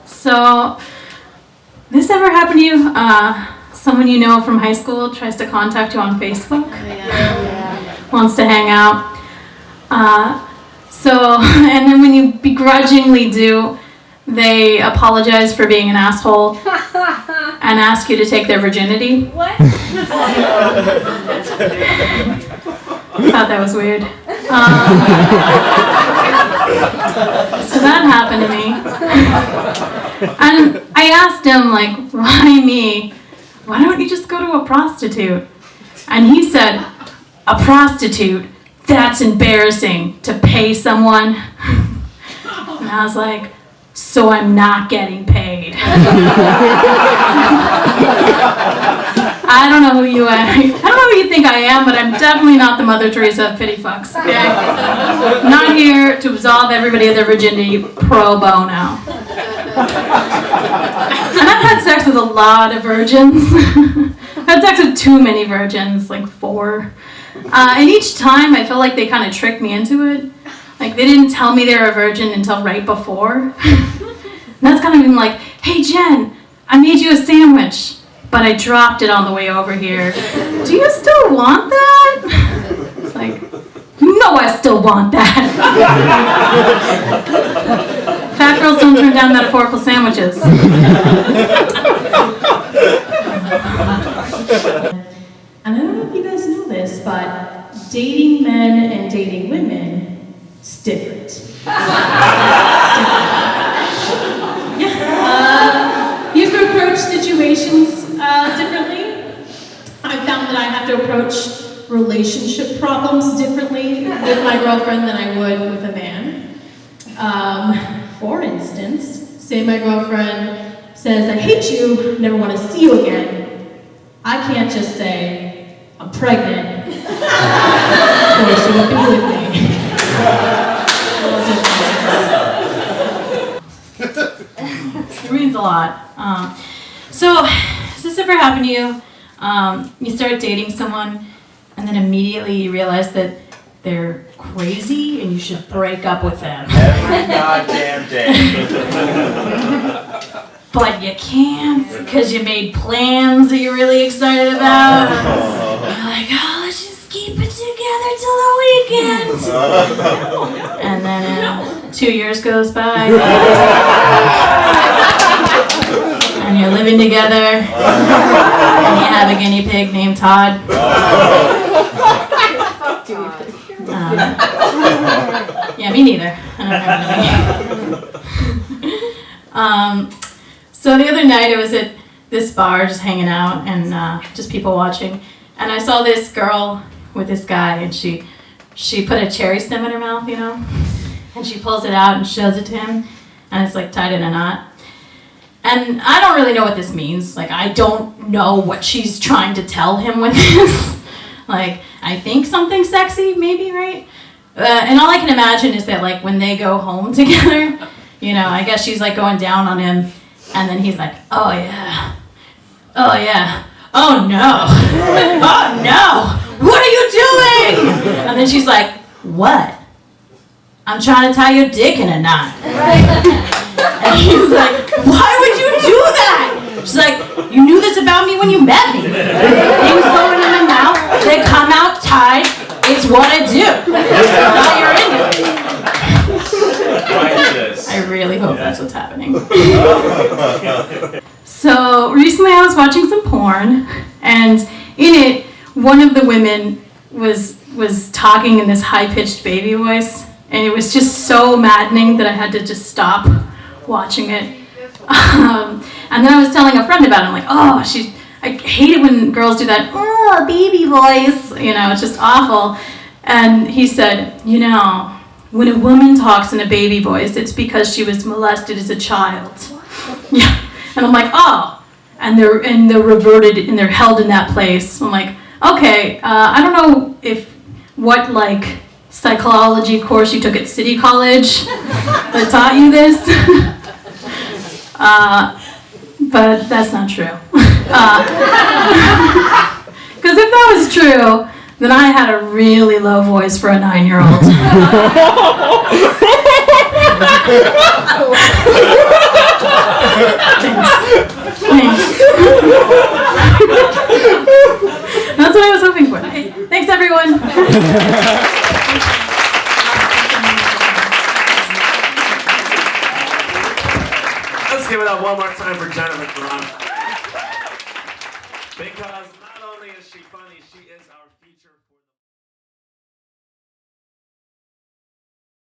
So, this ever happened to you? Someone you know from high school tries to contact you on Facebook, wants to hang out. And then when you begrudgingly do, they apologize for being an asshole and ask you to take their virginity. What? I thought that was weird. So that happened to me. And I asked him, like, why me? Why don't you just go to a prostitute? And he said, a prostitute? That's embarrassing to pay someone. And I was like, so I'm not getting paid. I don't know who you are. I don't know who you think I am, but I'm definitely not the Mother Teresa of pity fucks, okay? I'm not here to absolve everybody of their virginity pro bono. And I've had sex with a lot of virgins. I've had sex with too many virgins, like 4. And each time I felt like they kind of tricked me into it. Like they didn't tell me they were a virgin until right before. And that's kind of been like, hey Jen, I made you a sandwich, but I dropped it on the way over here. Do you still want that? It's like, you know I still want that. Fat girls don't turn down metaphorical sandwiches. And I don't know if you guys know this, but dating men and dating women, it's different. You have to approach situations differently. I found that I have to approach relationship problems differently with my girlfriend than I would with a man. For instance, say my girlfriend says, I hate you, never want to see you again. I can't just say, I'm pregnant. Of course, you won't be with me. It means a lot. So, has this ever happened to you? You start dating someone, and then immediately you realize that they're crazy, and you should break up with them. Every goddamn day. But you can't, because you made plans that you're really excited about. You're like, oh, let's just keep it together till the weekend. And then 2 years goes by. And you're living together. And you have a guinea pig named Todd. Yeah, me neither. I don't have anything. So the other night I was at this bar just hanging out and just people watching, and I saw this girl with this guy, and she put a cherry stem in her mouth, you know, and she pulls it out and shows it to him, and it's like tied in a knot. And I don't really know what this means. Like, I don't know what she's trying to tell him with this. Like, I think something sexy, maybe, right? And all I can imagine is that, like, when they go home together, you know, I guess she's like going down on him. And then he's like, oh yeah, oh yeah, oh no, oh no, what are you doing? And then she's like, what? I'm trying to tie your dick in a knot. And he's like, why would you do that? She's like, you knew this about me when you met me. Things going in my mouth, they come out tied, it's what I do. Now you're into it. I really hope that's what's happening. So recently I was watching some porn, and in it, one of the women was talking in this high-pitched baby voice, and it was just so maddening that I had to just stop watching it. And then I was telling a friend about it. I'm like, oh, I hate it when girls do that, oh, baby voice. You know, it's just awful. And he said, you know, when a woman talks in a baby voice, it's because she was molested as a child. Yeah. And I'm like, oh. And they're reverted and they're held in that place. I'm like, okay, I don't know what like psychology course you took at City College that taught you this. But that's not true. Because if that was true, then I had a really low voice for a 9-year-old. Let's give it up one more time for Jennifer Toronto. Because not only is she funny, she is our feature.